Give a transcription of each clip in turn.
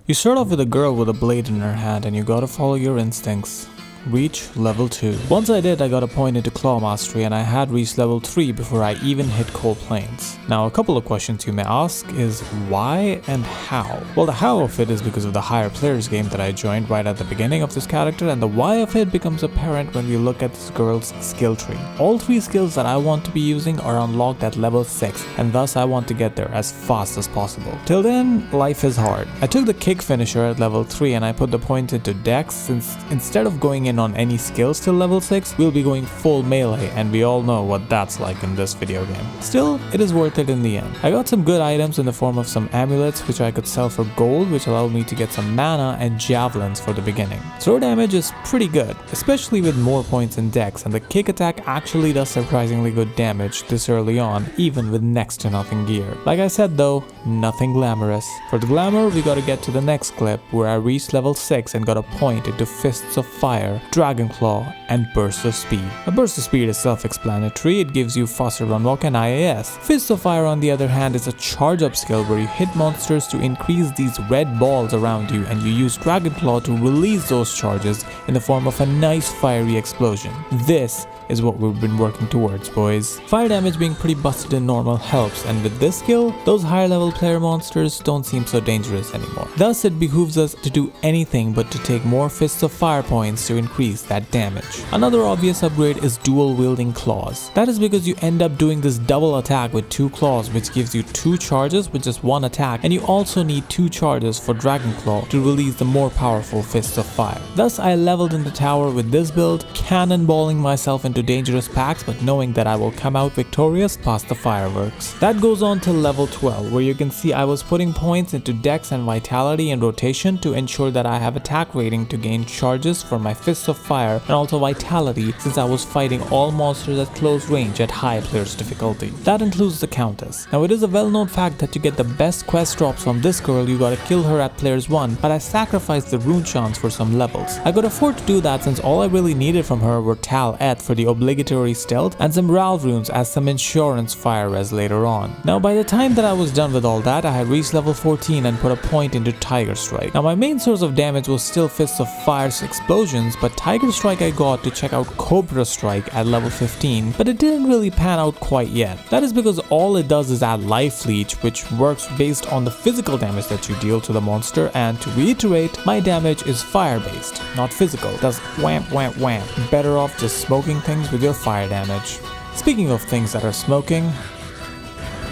You start off with a girl with a blade in her hand and you gotta follow your instincts. Reach level 2. Once I did, I got a point into claw mastery and I had reached level 3 before I even hit cold plains. Now a couple of questions you may ask is why and how? Well, the how of it is because of the higher players game that I joined right at the beginning of this character, and the why of it becomes apparent when we look at this girl's skill tree. All 3 skills that I want to be using are unlocked at level 6 and thus I want to get there as fast as possible. Till then, life is hard. I took the kick finisher at level 3 and I put the point into dex, since instead of going in on any skills till level 6, we'll be going full melee, and we all know what that's like in this video game. Still, it is worth it in the end. I got some good items in the form of some amulets which I could sell for gold, which allowed me to get some mana and javelins for the beginning. Throw damage is pretty good, especially with more points in dex, and the kick attack actually does surprisingly good damage this early on, even with next to nothing gear. Like I said though, nothing glamorous. For the glamour, we gotta get to the next clip where I reached level 6 and got a point into Fists of Fire, Dragon Claw, and Burst of Speed. A Burst of Speed is self-explanatory, it gives you faster runwalk and IAS. Fist of Fire on the other hand is a charge up skill where you hit monsters to increase these red balls around you, and you use Dragon Claw to release those charges in the form of a nice fiery explosion. This is what we've been working towards, boys. Fire damage being pretty busted in normal helps, and with this skill, those higher level player monsters don't seem so dangerous anymore. Thus it behooves us to do anything but to take more Fists of Fire points to increase that damage. Another obvious upgrade is dual wielding claws. That is because you end up doing this double attack with 2 claws, which gives you 2 charges with just 1 attack, and you also need 2 charges for Dragon Claw to release the more powerful Fists of Fire. Thus I leveled in the tower with this build, cannonballing myself into dangerous packs but knowing that I will come out victorious past the fireworks. That goes on till level 12, where you can see I was putting points into dex and vitality and rotation to ensure that I have attack rating to gain charges for my Fists of Fire and also vitality, since I was fighting all monsters at close range at high players difficulty. That includes the Countess. Now it is a well-known fact that to get the best quest drops from this girl you gotta kill her at players 1, but I sacrificed the rune chance for some levels. I could afford to do that since all I really needed from her were Tal Et for the obligatory stealth and some Ral runes as some insurance fire res later on. Now by the time that I was done with all that, I had reached level 14 and put a point into Tiger Strike. Now my main source of damage was still Fists of Fire's explosions, but Tiger Strike I got to check out Cobra Strike at level 15, but it didn't really pan out quite yet. That is because all it does is add life leech, which works based on the physical damage that you deal to the monster, and to reiterate, my damage is fire based, not physical. It does wham wham wham. Better off just smoking things with your fire damage. Speaking of things that are smoking,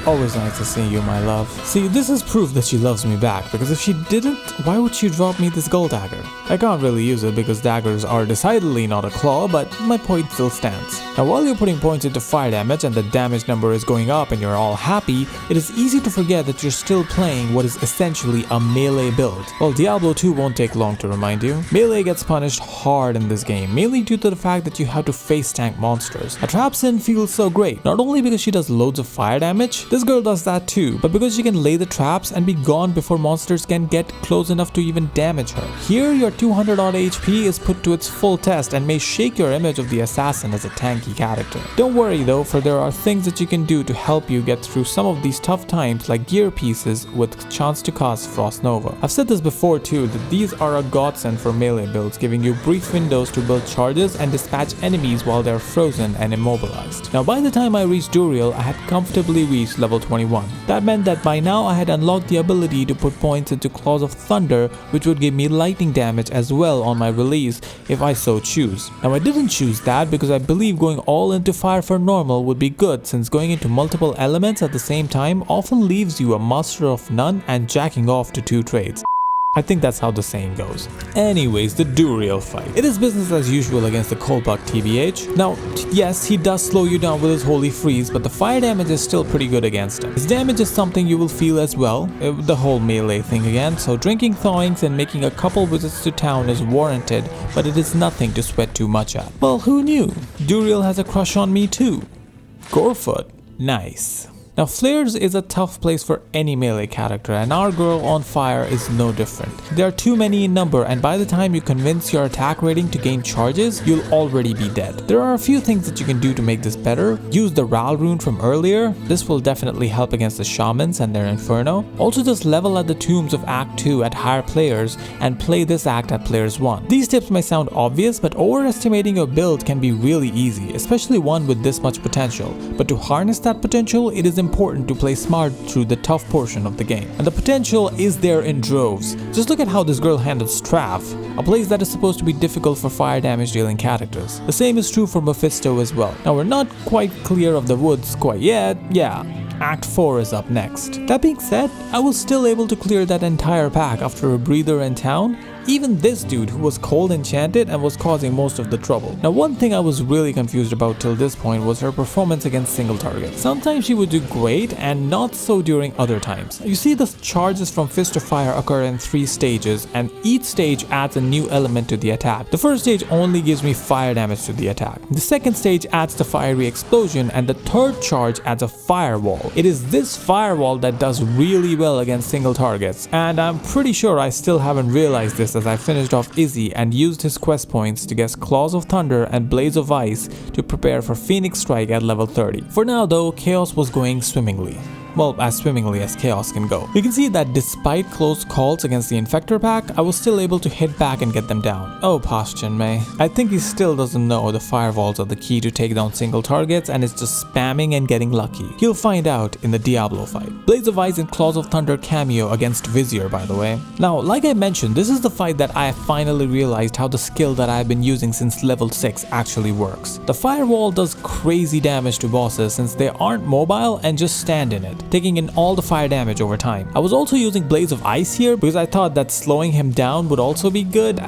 always nice to see you, my love. See, this is proof that she loves me back, because if she didn't, why would she drop me this gold dagger? I can't really use it because daggers are decidedly not a claw, but my point still stands. Now while you're putting points into fire damage and the damage number is going up and you're all happy, it is easy to forget that you're still playing what is essentially a melee build. Well, Diablo 2 won't take long to remind you. Melee gets punished hard in this game, mainly due to the fact that you have to face tank monsters. A trapsin feels so great, not only because she does loads of fire damage, this girl does that too, but because she can lay the traps and be gone before monsters can get close enough to even damage her. Here your 200 odd HP is put to its full test and may shake your image of the assassin as a tanky character. Don't worry though, for there are things that you can do to help you get through some of these tough times, like gear pieces with chance to cast Frost Nova. I've said this before too, that these are a godsend for melee builds, giving you brief windows to build charges and dispatch enemies while they're frozen and immobilized. Now by the time I reached Duriel, I had comfortably reached level 21. That meant that by now I had unlocked the ability to put points into Claws of Thunder, which would give me lightning damage as well on my release if I so choose. Now I didn't choose that because I believe going all into fire for normal would be good, since going into multiple elements at the same time often leaves you a master of none and jacking off to 2 trades. I think that's how the saying goes. Anyways, the Duriel fight. It is business as usual against the Coldbug TBH. Now, yes, he does slow you down with his Holy Freeze, but the fire damage is still pretty good against him. His damage is something you will feel as well, the whole melee thing again, so drinking thawings and making a couple visits to town is warranted, but it is nothing to sweat too much at. Well, who knew? Duriel has a crush on me too. Gorefoot. Nice. Now flares is a tough place for any melee character, and our girl on fire is no different. There are too many in number, and by the time you convince your attack rating to gain charges, you'll already be dead. There are a few things that you can do to make this better. Use the Ral rune from earlier. This will definitely help against the shamans and their inferno. Also just level at the tombs of Act 2 at higher players and play this act at players 1. These tips may sound obvious, but overestimating your build can be really easy, especially one with this much potential. But to harness that potential, it is important to play smart through the tough portion of the game. And the potential is there in droves. Just look at how this girl handles Trav, a place that is supposed to be difficult for fire damage dealing characters. The same is true for Mephisto as well. Now we're not quite clear of the woods quite yet, yeah. Act 4 is up next. That being said, I was still able to clear that entire pack after a breather in town. Even this dude who was cold enchanted and was causing most of the trouble. Now one thing I was really confused about till this point was her performance against single targets. Sometimes she would do great and not so during other times. You see, the charges from Fist of Fire occur in 3 stages, and each stage adds a new element to the attack. The first stage only gives me fire damage to the attack. The second stage adds the fiery explosion, and the third charge adds a firewall. It is this firewall that does really well against single targets, and I'm pretty sure I still haven't realized this as I finished off Izzy and used his quest points to get Claws of Thunder and Blades of Ice to prepare for Phoenix Strike at level 30. For now though, Chaos was going swimmingly. Well, as swimmingly as Chaos can go. You can see that despite close calls against the Infector pack, I was still able to hit back and get them down. Oh, Posttion May. I think he still doesn't know the firewalls are the key to take down single targets and is just spamming and getting lucky. He'll find out in the Diablo fight. Blades of Ice and Claws of Thunder cameo against Vizier, by the way. Now, like I mentioned, this is the fight that I finally realized how the skill that I've been using since level 6 actually works. The firewall does crazy damage to bosses since they aren't mobile and just stand in it, taking in all the fire damage over time. I was also using Blades of Ice here because I thought that slowing him down would also be good.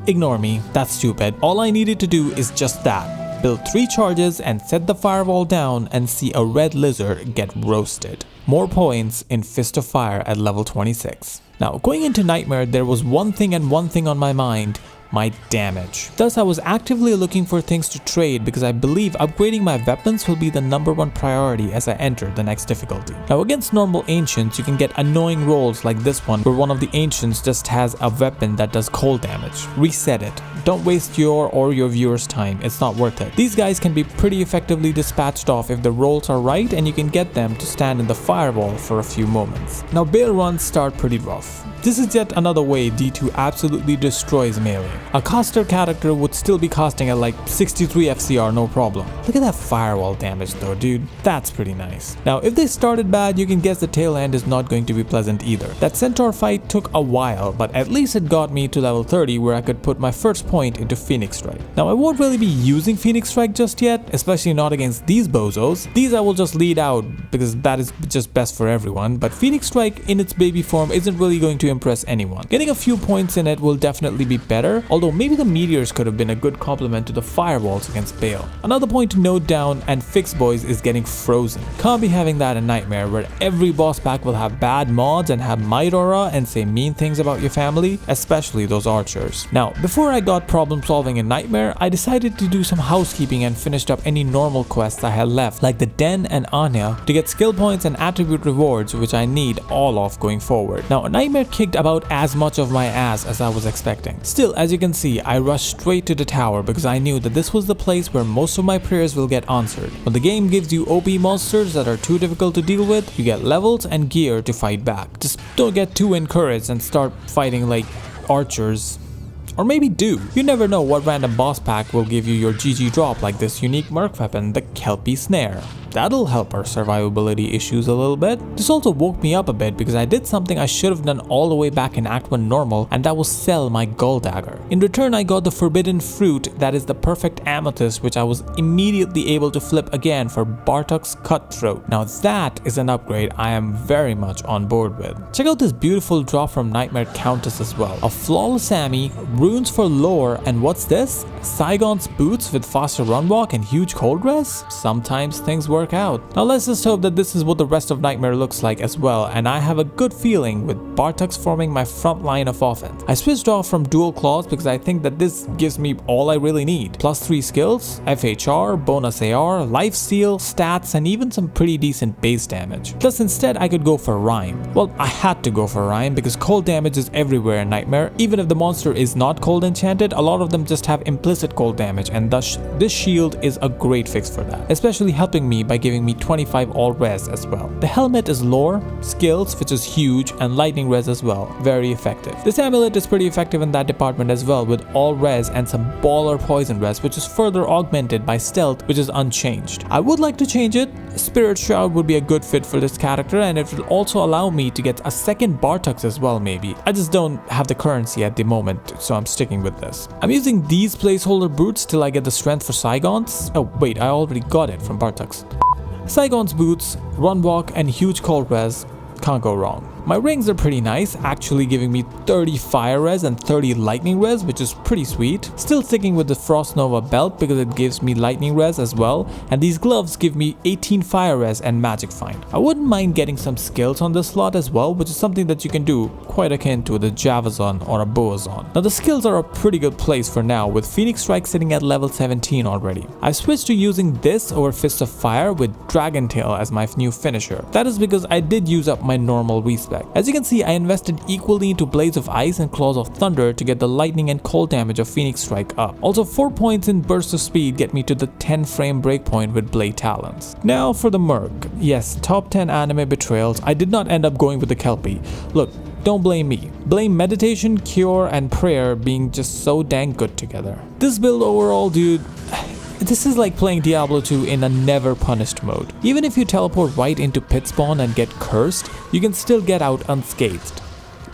Ignore me, that's stupid. All I needed to do is just that. Build 3 charges and set the firewall down and see a red lizard get roasted. More points in Fist of Fire at level 26. Now, going into Nightmare, there was one thing and one thing on my mind: my damage. Thus, I was actively looking for things to trade because I believe upgrading my weapons will be the #1 priority as I enter the next difficulty. Now, against normal ancients, you can get annoying rolls like this one where one of the ancients just has a weapon that does cold damage. Reset it. Don't waste your or your viewers' time, it's not worth it. These guys can be pretty effectively dispatched off if the rolls are right and you can get them to stand in the firewall for a few moments. Now, Bale runs start pretty rough. This is yet another way D2 absolutely destroys melee. A caster character would still be casting at like 63 FCR no problem. Look at that firewall damage though, dude. That's pretty nice. Now, if they started bad, you can guess the tail end is not going to be pleasant either. That centaur fight took a while, but at least it got me to level 30 where I could put my first point into Phoenix Strike. Now, I won't really be using Phoenix Strike just yet, especially not against these bozos. These I will just lead out because that is just best for everyone, but Phoenix Strike in its baby form isn't really going to impress anyone. Getting a few points in it will definitely be better, although maybe the meteors could have been a good complement to the firewalls against Bale. Another point to note down and fix, boys, is getting frozen. Can't be having that in Nightmare where every boss pack will have bad mods and have might aura and say mean things about your family, especially those archers. Now, before I got problem solving in Nightmare, I decided to do some housekeeping and finished up any normal quests I had left, like the Den and Anya, to get skill points and attribute rewards, which I need all of going forward. Now, Nightmare kicked about as much of my ass as I was expecting. Still, as you can see, I rushed straight to the tower because I knew that this was the place where most of my prayers will get answered. When the game gives you OP monsters that are too difficult to deal with, you get levels and gear to fight back. Just don't get too encouraged and start fighting like archers. Or maybe do. You never know what random boss pack will give you your GG drop, like this unique merc weapon, the Kelpie Snare. That'll help our survivability issues a little bit. This also woke me up a bit because I did something I should have done all the way back in Act 1 normal, and that was sell my Gull Dagger. In return, I got the forbidden fruit that is the perfect amethyst, which I was immediately able to flip again for Bartok's Cutthroat. Now that is an upgrade I am very much on board with. Check out this beautiful drop from Nightmare Countess as well. A flawless Amy, runes for lore, and what's this? Saigon's boots with faster run walk and huge cold res? Sometimes things work work out. Now let's just hope that this is what the rest of Nightmare looks like as well, and I have a good feeling with Bartox forming my front line of offense. I switched off from dual claws because I think that this gives me all I really need. +3 skills, FHR, bonus AR, lifesteal, stats, and even some pretty decent base damage. Thus instead I could go for Rhyme. Well, I had to go for Rhyme because cold damage is everywhere in Nightmare. Even if the monster is not cold enchanted, a lot of them just have implicit cold damage, and thus this shield is a great fix for that, especially helping me by giving me 25 all res as well. The helmet is lore, skills, which is huge, and lightning res as well, very effective. This amulet is pretty effective in that department as well, with all res and some baller poison res, which is further augmented by stealth, which is unchanged. I would like to change it. Spirit Shroud would be a good fit for this character, and it will also allow me to get a second Bartox as well maybe. I just don't have the currency at the moment, so I'm sticking with this. I'm using these placeholder boots till I get the strength for Saigon's. Oh wait, I already got it from Bartox. Saigon's boots, run walk, and huge cold res. Can't go wrong. My rings are pretty nice, actually giving me 30 fire res and 30 lightning res, which is pretty sweet. Still sticking with the Frost Nova belt because it gives me lightning res as well, and these gloves give me 18 fire res and magic find. I wouldn't mind getting some skills on this slot as well, which is something that you can do quite akin to the Javazon or a Boazon. Now the skills are a pretty good place for now, with Phoenix Strike sitting at level 17 already. I switched to using this over Fist of Fire with Dragon Tail as my new finisher. That is because I did use up my normal respec. As you can see, I invested equally into Blades of Ice and Claws of Thunder to get the lightning and cold damage of Phoenix Strike up. Also 4 points in Burst of Speed get me to the 10 frame breakpoint with Blade Talons. Now for the Merc. Yes, top 10 anime betrayals. I did not end up going with the Kelpie. Look, don't blame me. Blame meditation, cure, and prayer being just so dang good together. This build overall, dude, this is like playing Diablo 2 in a never punished mode. Even if you teleport right into pit spawn and get cursed, you can still get out unscathed.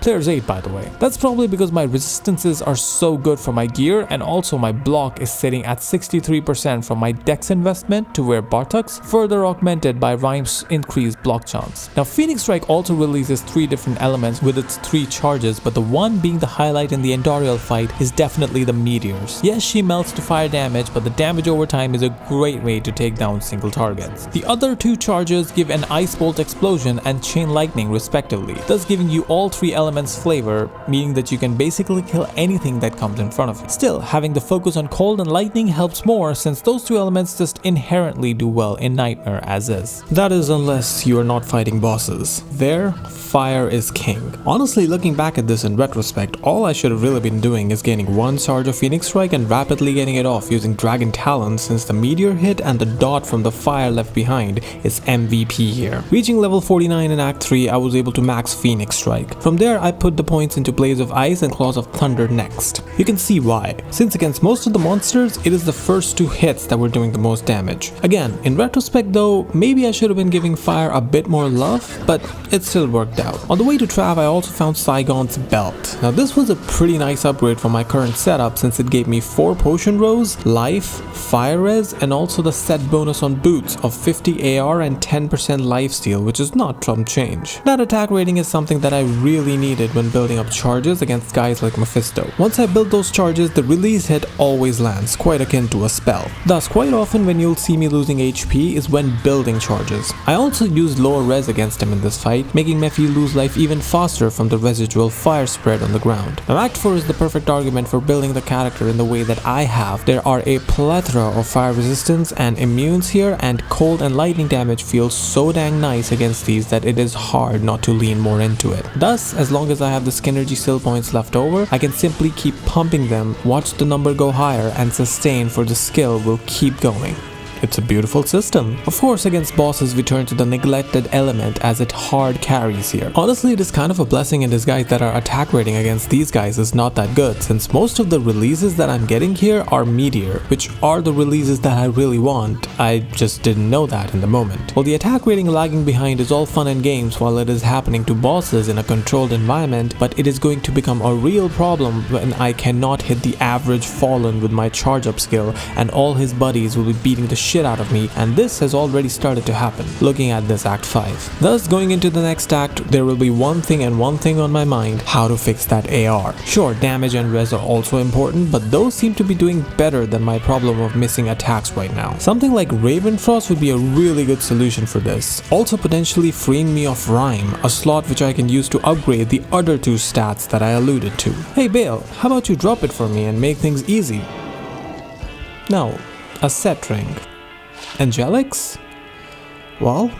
Player's 8 by the way. That's probably because my resistances are so good for my gear, and also my block is sitting at 63% from my dex investment to where Bartox, further augmented by Rhyme's increased block chance. Now Phoenix Strike also releases 3 different elements with its 3 charges, but the one being the highlight in the Endorial fight is definitely the meteors. Yes, she melts to fire damage, but the damage over time is a great way to take down single targets. The other 2 charges give an Ice Bolt explosion and Chain Lightning respectively, thus giving you all 3 elements flavor, meaning that you can basically kill anything that comes in front of you. Still, having the focus on cold and lightning helps more, since those 2 elements just inherently do well in Nightmare as is. That is unless you are not fighting bosses. There, fire is king. Honestly, looking back at this in retrospect, all I should have really been doing is gaining 1 charge of Phoenix Strike and rapidly getting it off using Dragon Talons, since the meteor hit and the dot from the fire left behind is MVP here. Reaching level 49 in Act 3, I was able to max Phoenix Strike. From there, I put the points into Blades of Ice and Claws of Thunder next. You can see why. Since against most of the monsters, it is the first 2 hits that were doing the most damage. Again, in retrospect though, maybe I should have been giving fire a bit more love, but it still worked out. On the way to Trav, I also found Saigon's belt. Now this was a pretty nice upgrade from my current setup, since it gave me 4 potion rows, life, fire res, and also the set bonus on boots of 50 AR and 10% lifesteal, which is not Trump change. That attack rating is something that I really needed when building up charges against guys like Mephisto. Once I build those charges, the release hit always lands, quite akin to a spell. Thus, quite often when you'll see me losing HP is when building charges. I also used lower res against him in this fight, making Mephi lose life even faster from the residual fire spread on the ground. Now Act 4 is the perfect argument for building the character in the way that I have. There are a plethora of fire resistance and immunes here, and cold and lightning damage feels so dang nice against these that it is hard not to lean more into it. Thus, as long as I have the Skinergy skill points left over, I can simply keep pumping them, watch the number go higher, and sustain for the skill will keep going. It's a beautiful system. Of course, against bosses we turn to the neglected element as it hard carries here. Honestly, it is kind of a blessing in disguise that our attack rating against these guys is not that good, since most of the releases that I'm getting here are meteor, which are the releases that I really want. I just didn't know that in the moment. While the attack rating lagging behind is all fun and games while it is happening to bosses in a controlled environment, but it is going to become a real problem when I cannot hit the average Fallen with my charge up skill and all his buddies will be beating the shit out of me, and this has already started to happen, looking at this Act 5. Thus, going into the next act, there will be one thing and one thing on my mind: how to fix that AR. Sure, damage and res are also important, but those seem to be doing better than my problem of missing attacks right now. Something like Raven Frost would be a really good solution for this. Also potentially freeing me of Rhyme, a slot which I can use to upgrade the other two stats that I alluded to. Hey Bale, how about you drop it for me and make things easy? No, a set ring. Angelics? Well,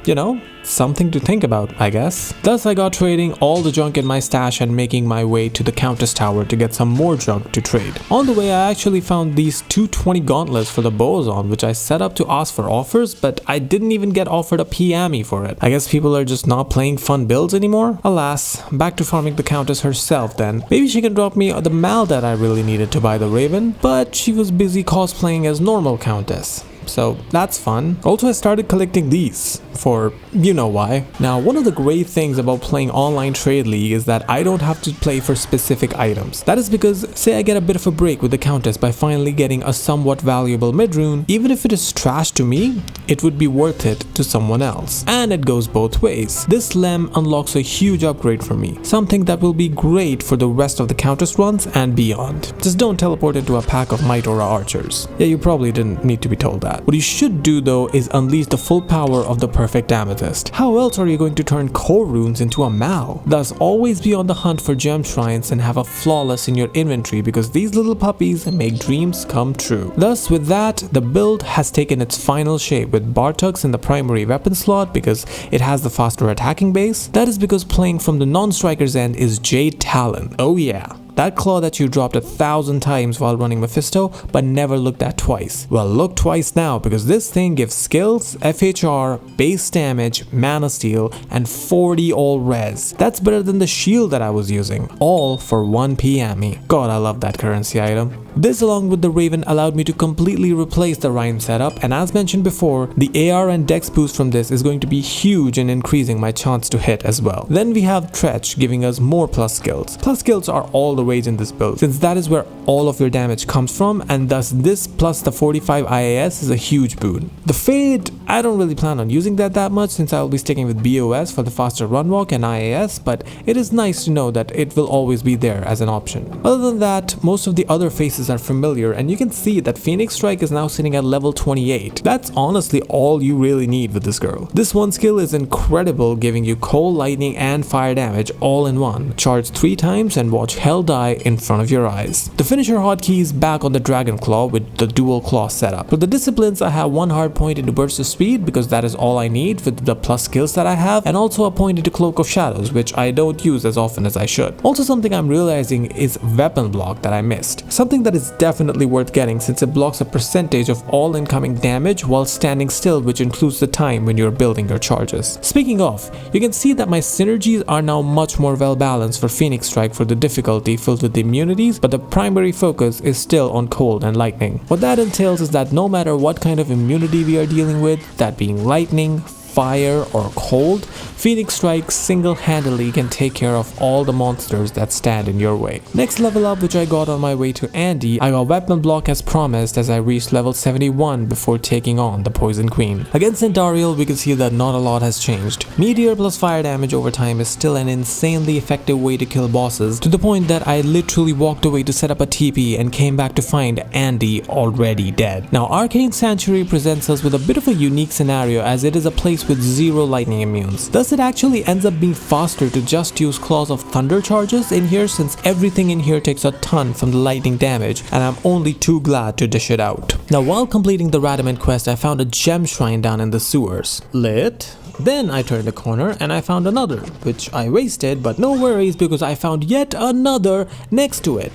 you know, something to think about, I guess. Thus, I got trading all the junk in my stash and making my way to the Countess Tower to get some more junk to trade. On the way, I actually found these 220 gauntlets for the boson, which I set up to ask for offers, but I didn't even get offered a PME for it. I guess people are just not playing fun builds anymore? Alas, back to farming the Countess herself then. Maybe she can drop me the mal that I really needed to buy the Raven, but she was busy cosplaying as normal Countess. So that's fun. Also, I started collecting these for you know why. Now, one of the great things about playing online trade league is that I don't have to play for specific items. That is because, say I get a bit of a break with the Countess by finally getting a somewhat valuable mid-rune, even if it is trash to me, it would be worth it to someone else. And it goes both ways. This Lem unlocks a huge upgrade for me, something that will be great for the rest of the Countess runs and beyond. Just don't teleport into a pack of Might Aura archers. Yeah, you probably didn't need to be told that. What you should do though is unleash the full power of the perfect amethyst. How else are you going to turn core runes into a mal? Thus, always be on the hunt for gem shrines and have a flawless in your inventory, because these little puppies make dreams come true. Thus, with that, the build has taken its final shape, with Bartux in the primary weapon slot because it has the faster attacking base. That is because playing from the non-striker's end is Jade Talon. Oh yeah. That claw that you dropped 1,000 times while running Mephisto but never looked at twice. Well, look twice now, because this thing gives skills, FHR, base damage, mana steal, and 40 all res. That's better than the shield that I was using. All for 1 PME. God, I love that currency item. This, along with the Raven, allowed me to completely replace the Rhyme setup, and as mentioned before, the AR and Dex boost from this is going to be huge in increasing my chance to hit as well. Then we have Tretch giving us more plus skills. Plus skills are all the rage in this build, since that is where all of your damage comes from, and thus this plus the 45 IAS is a huge boon. The Fade, I don't really plan on using that much, since I will be sticking with BOS for the faster run walk and IAS, but it is nice to know that it will always be there as an option. Other than that, most of the other faces are familiar, and you can see that Phoenix Strike is now sitting at level 28. That's honestly all you really need with this girl. This one skill is incredible, giving you cold, lightning, and fire damage all in one. Charge 3 times and watch hell die in front of your eyes. The finisher hotkeys back on the Dragon Claw with the dual claw setup. For the disciplines, I have 1 hard point into burst of speed because that is all I need with the plus skills that I have, and also a point into Cloak of Shadows, which I don't use as often as I should. Also, something I'm realizing is weapon block that I missed. Something that is definitely worth getting, since it blocks a percentage of all incoming damage while standing still, which includes the time when you're building your charges. Speaking of, you can see that my synergies are now much more well balanced for Phoenix Strike for the difficulty filled with the immunities, but the primary focus is still on cold and lightning. What that entails is that no matter what kind of immunity we are dealing with, that being lightning, fire, or cold, Phoenix Strike single-handedly can take care of all the monsters that stand in your way. Next level up, which I got on my way to Andy, I got weapon block as promised as I reached level 71 before taking on the Poison Queen. Against Centaurial, we can see that not a lot has changed. Meteor plus fire damage over time is still an insanely effective way to kill bosses, to the point that I literally walked away to set up a TP and came back to find Andy already dead. Now, Arcane Sanctuary presents us with a bit of a unique scenario, as it is a place with 0 lightning immunes. Thus, it actually ends up being faster to just use Claws of Thunder charges in here, since everything in here takes a ton from the lightning damage, and I'm only too glad to dish it out. Now, while completing the Radamant quest, I found a gem shrine down in the sewers. Lit. Then I turned the corner and I found another, which I wasted, but no worries because I found yet another next to it.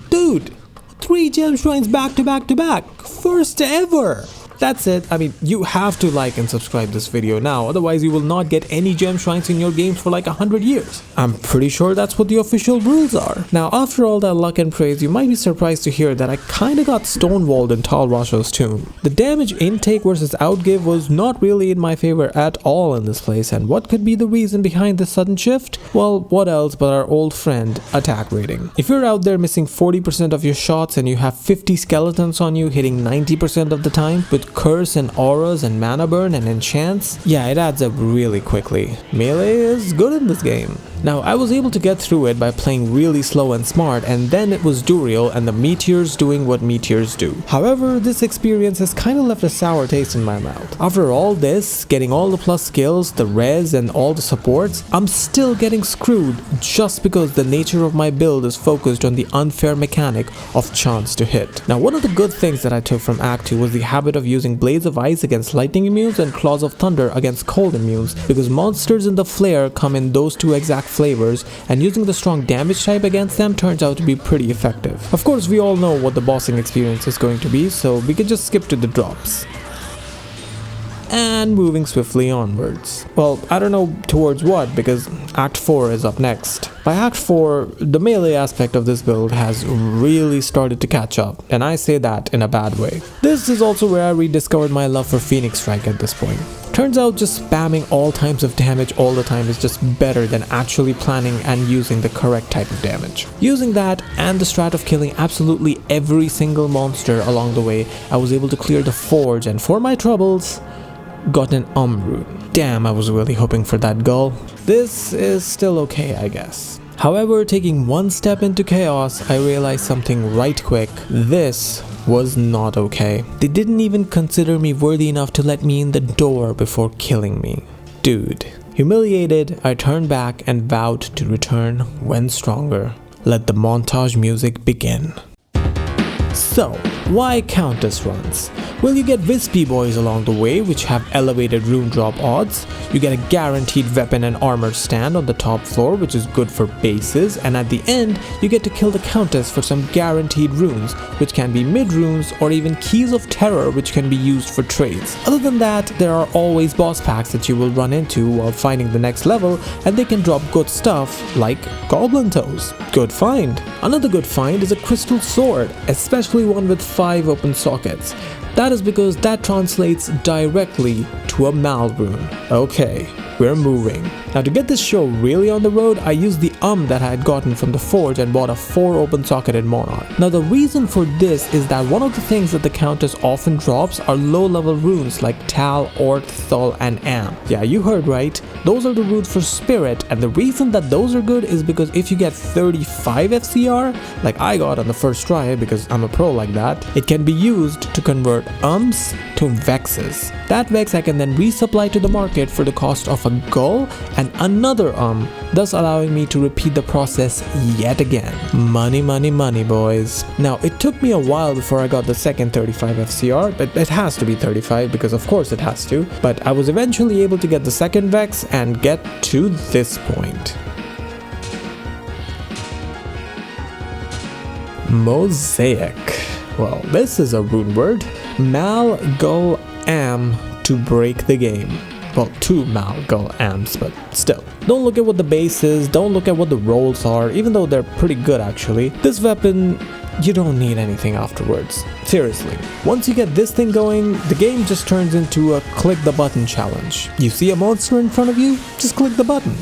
Dude, 3 gem shrines back to back to back. First ever. That's it. I mean, you have to like and subscribe this video now, otherwise you will not get any gem shrines in your games for like 100 years. I'm pretty sure that's what the official rules are. Now, after all that luck and praise, you might be surprised to hear that I kinda got stonewalled in Tal Rasho's tomb. The damage intake versus outgive was not really in my favor at all in this place, and what could be the reason behind this sudden shift? Well, what else but our old friend, attack rating. If you're out there missing 40% of your shots and you have 50 skeletons on you hitting 90% of the time, with curse and auras and mana burn and enchants, yeah, it adds up really quickly. Melee is good in this game. Now, I was able to get through it by playing really slow and smart, and then it was Duriel and the meteors doing what meteors do. However, this experience has kinda left a sour taste in my mouth. After all this, getting all the plus skills, the res and all the supports, I'm still getting screwed just because the nature of my build is focused on the unfair mechanic of chance to hit. Now, one of the good things that I took from Act 2 was the habit of using Blades of Ice against lightning immunes and Claws of Thunder against cold immunes, because monsters in the flare come in those two exact flavors, and using the strong damage type against them turns out to be pretty effective. Of course, we all know what the bossing experience is going to be, so we can just skip to the drops. And moving swiftly onwards. Well, I don't know towards what, because Act 4 is up next. By Act 4, the melee aspect of this build has really started to catch up, and I say that in a bad way. This is also where I rediscovered my love for Phoenix Strike at this point. Turns out just spamming all types of damage all the time is just better than actually planning and using the correct type of damage. Using that and the strat of killing absolutely every single monster along the way, I was able to clear the forge, and for my troubles, got an rune. Damn, I was really hoping for that goal. This is still okay, I guess. However, taking one step into chaos, I realized something right quick. This was not okay. They didn't even consider me worthy enough to let me in the door before killing me. Dude. Humiliated, I turned back and vowed to return when stronger. Let the montage music begin. So, why Countess runs? Well, you get Wispy Boys along the way, which have elevated rune drop odds. You get a guaranteed weapon and armor stand on the top floor, which is good for bases, and at the end, you get to kill the Countess for some guaranteed runes, which can be mid runes or even keys of terror, which can be used for trades. Other than that, there are always boss packs that you will run into while finding the next level, and they can drop good stuff like Goblin Toes. Good find. Another good find is a crystal sword, especially one with 5 open sockets. That is because that translates directly to a Mal rune. Okay, we're moving. Now, to get this show really on the road, I used the that I had gotten from the forge and bought a 4 open socketed Monarch. Now, the reason for this is that one of the things that the Countess often drops are low level runes like Tal, Ort, Thul and Am. Yeah, you heard right. Those are the runes for Spirit, and the reason that those are good is because if you get 35 FCR, like I got on the first try because I'm a pro like that, it can be used to convert to Vexes. That Vex I can then resupply to the market for the cost of a gold and another thus allowing me to repeat the process yet again. Money, money, money, boys. Now, it took me a while before I got the second 35 FCR, but it has to be 35 because of course it has to, but I was eventually able to get the second Vex and get to this point. Mosaic. Well, this is a rune word. Mal, Gul, Am to break the game. Well, 2 Mal, Gul, Ams, but still. Don't look at what the base is, don't look at what the rolls are, even though they're pretty good actually. This weapon, you don't need anything afterwards. Seriously. Once you get this thing going, the game just turns into a click the button challenge. You see a monster in front of you? Just click the button.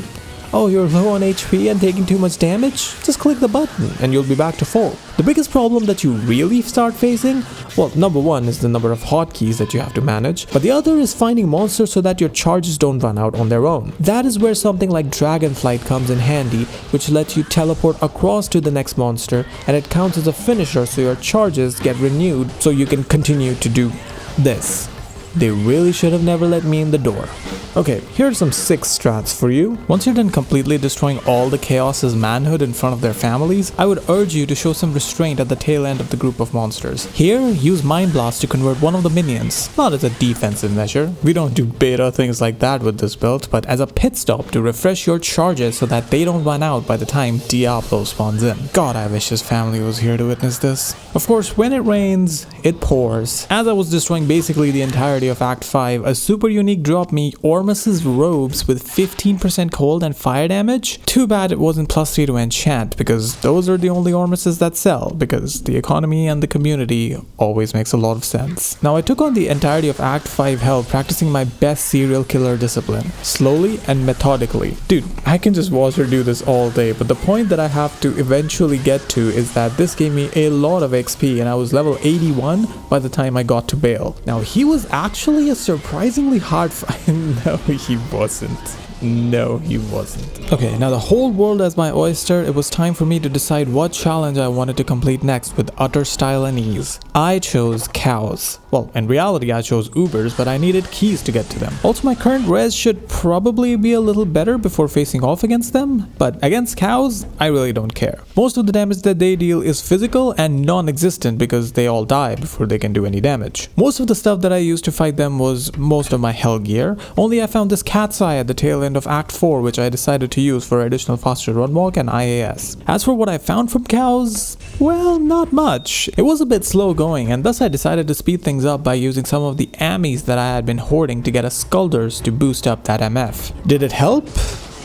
Oh, you're low on HP and taking too much damage? Just click the button and you'll be back to full. The biggest problem that you really start facing, well, number one is the number of hotkeys that you have to manage, but the other is finding monsters so that your charges don't run out on their own. That is where something like Dragonflight comes in handy, which lets you teleport across to the next monster, and it counts as a finisher so your charges get renewed so you can continue to do this. They really should have never let me in the door. Okay, here are some 6 strats for you. Once you're done completely destroying all the Chaos's manhood in front of their families, I would urge you to show some restraint at the tail end of the group of monsters. Here, use Mind Blast to convert one of the minions, not as a defensive measure. We don't do beta things like that with this build, but as a pit stop to refresh your charges so that they don't run out by the time Diablo spawns in. God, I wish his family was here to witness this. Of course, when it rains, it pours. As I was destroying basically the entire entirety of Act 5, a super unique dropped me Ormus's robes with 15% cold and fire damage. Too bad it wasn't +3 to enchant, because those are the only Ormuses that sell, because the economy and the community always makes a lot of sense. Now I took on the entirety of Act 5 health, practicing my best serial killer discipline, slowly and methodically. Dude, I can just watch her do this all day, but the point that I have to eventually get to is that this gave me a lot of XP and I was level 81 by the time I got to Bale. Now he was actually a surprisingly hard fight. No, he wasn't. No, he wasn't. Okay, now the whole world as my oyster, it was time for me to decide what challenge I wanted to complete next with utter style and ease. I chose cows. Well, in reality I chose Ubers, but I needed keys to get to them. Also, my current res should probably be a little better before facing off against them, but against cows, I really don't care. Most of the damage that they deal is physical and non-existent because they all die before they can do any damage. Most of the stuff that I used to fight them was most of my hell gear, only I found this cat's eye at the tail end of Act 4, which I decided to use for additional faster run walk and IAS. As for what I found from cows, well, not much. It was a bit slow going, and thus I decided to speed things up by using some of the ammies that I had been hoarding to get a Skulders to boost up that MF. Did it help?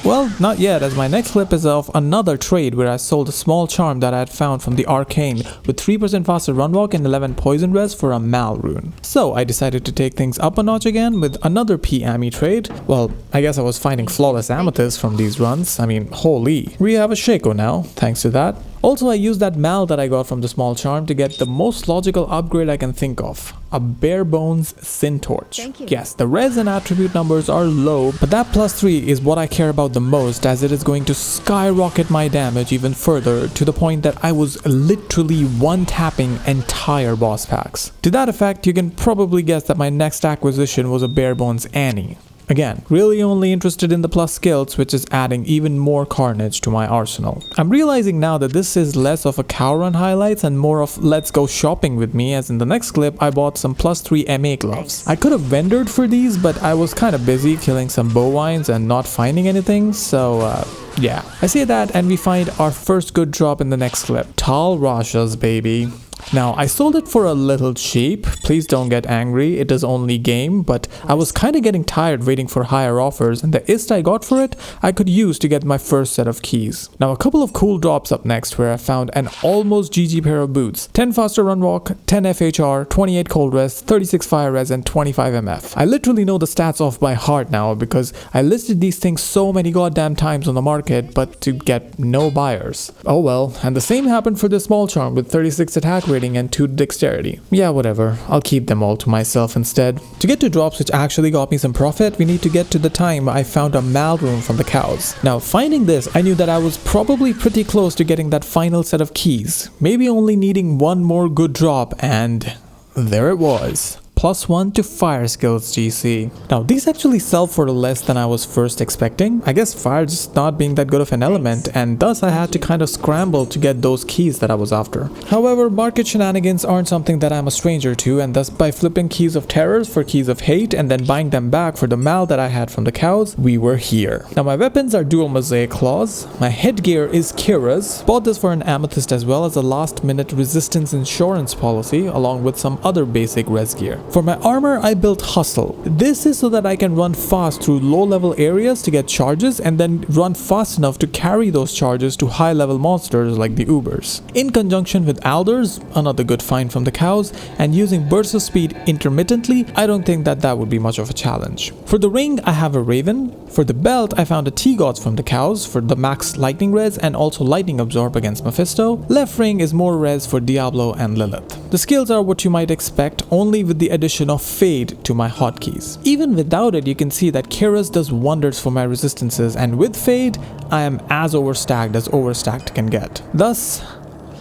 Well, not yet, as my next clip is of another trade where I sold a small charm that I had found from the Arcane with 3% faster run walk and 11 poison res for a Mal rune. So I decided to take things up a notch again with another P-Ammy trade. Well, I guess I was finding flawless amethysts from these runs. I mean, holy. We have a Shaco now, thanks to that. Also, I used that Mal that I got from the small charm to get the most logical upgrade I can think of. A bare bones Sin Torch. Yes, the res and attribute numbers are low, but that +3 is what I care about the most, as it is going to skyrocket my damage even further to the point that I was literally one-tapping entire boss packs. To that effect, you can probably guess that my next acquisition was a bare bones Annie. Again, really only interested in the plus skills, which is adding even more carnage to my arsenal. I'm realizing now that this is less of a cow run highlights and more of let's go shopping with me, as in the next clip I bought some +3 MA gloves. I could have vendored for these, but I was kind of busy killing some bovines and not finding anything, so yeah. I say that and we find our first good drop in the next clip. Tal Rasha's baby. Now, I sold it for a little cheap, please don't get angry, it is only game, but I was kinda getting tired waiting for higher offers, and the ist I got for it, I could use to get my first set of keys. Now, a couple of cool drops up next where I found an almost GG pair of boots, 10 faster run walk, 10 FHR, 28 cold res, 36 fire res, and 25 MF. I literally know the stats off by heart now because I listed these things so many goddamn times on the market, but to get no buyers. Oh well, and the same happened for this small charm with 36 attack rating and 2 dexterity. Yeah, whatever, I'll keep them all to myself instead. To get to drops which actually got me some profit, we need to get to the time I found a Mal rune from the cows. Now, finding this, I knew that I was probably pretty close to getting that final set of keys, maybe only needing one more good drop, and there it was. +1 to fire skills GC. Now these actually sell for less than I was first expecting. I guess fire just not being that good of an element, and thus I had to kind of scramble to get those keys that I was after. However, market shenanigans aren't something that I'm a stranger to, and thus by flipping keys of terrors for keys of hate and then buying them back for the Mal that I had from the cows, we were here. Now my weapons are dual Mosaic claws, my headgear is Kira's, bought this for an amethyst as well as a last minute resistance insurance policy along with some other basic res gear. For my armor, I built Hustle. This is so that I can run fast through low level areas to get charges and then run fast enough to carry those charges to high level monsters like the Ubers. In conjunction with Alders, another good find from the cows, and using burst of speed intermittently, I don't think that would be much of a challenge. For the ring, I have a Raven. For the belt, I found a T-Gods from the cows for the max lightning res and also lightning absorb against Mephisto. Left ring is more res for Diablo and Lilith. The skills are what you might expect, only with the addition of Fade to my hotkeys. Even without it, you can see that Kira's does wonders for my resistances, and with Fade, I am as overstacked as overstacked can get. Thus,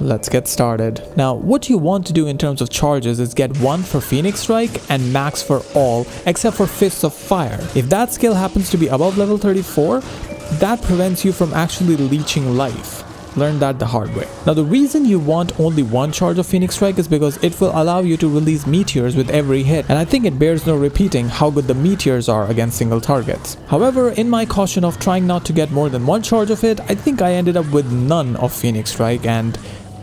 let's get started. Now, what you want to do in terms of charges is get 1 for Phoenix Strike and max for all except for Fists of Fire. If that skill happens to be above level 34, that prevents you from actually leeching life. Learned that the hard way. Now the reason you want only 1 charge of Phoenix Strike is because it will allow you to release meteors with every hit, and I think it bears no repeating how good the meteors are against single targets. However, in my caution of trying not to get more than 1 charge of it, I think I ended up with none of Phoenix Strike, and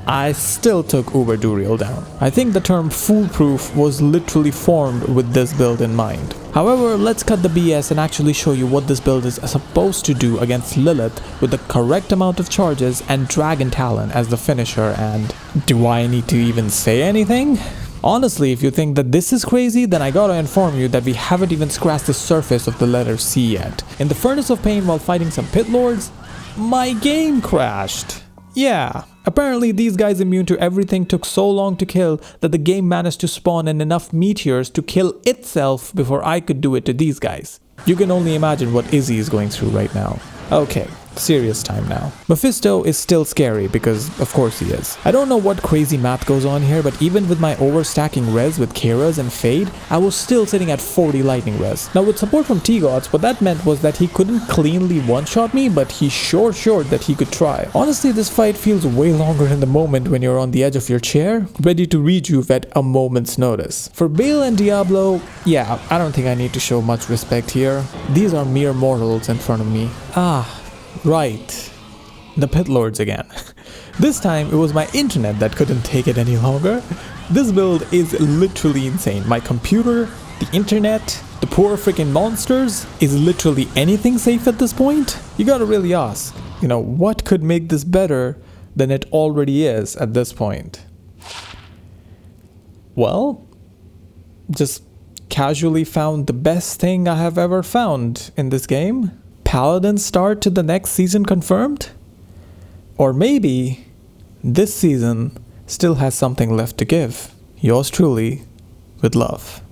I still took Uber Duriel down. I think the term foolproof was literally formed with this build in mind. However, let's cut the BS and actually show you what this build is supposed to do against Lilith with the correct amount of charges and Dragon Talon as the finisher. And do I need to even say anything? Honestly, if you think that this is crazy, then I gotta inform you that we haven't even scratched the surface of the letter C yet. In the Furnace of Pain while fighting some pit lords, my game crashed. Yeah, apparently these guys immune to everything took so long to kill that the game managed to spawn in enough meteors to kill itself before I could do it to these guys. You can only imagine what Izzy is going through right now. Okay, serious time now. Mephisto is still scary because of course he is. I don't know what crazy math goes on here, but even with my overstacking res with Kairas and Fade, I was still sitting at 40 lightning res. Now with support from T-Gods, what that meant was that he couldn't cleanly one-shot me, but he sure showed that he could try. Honestly, this fight feels way longer in the moment when you're on the edge of your chair, ready to rejuve at a moment's notice. For Bale and Diablo, yeah, I don't think I need to show much respect here. These are mere mortals in front of me. Right. The pit lords again. This time it was my internet that couldn't take it any longer. This build is literally insane. My computer, the internet, the poor freaking monsters. Is literally anything safe at this point? You gotta really ask, what could make this better than it already is at this point? Well, just casually found the best thing I have ever found in this game. Paladin start to the next season confirmed? Or maybe this season still has something left to give. Yours truly, with love.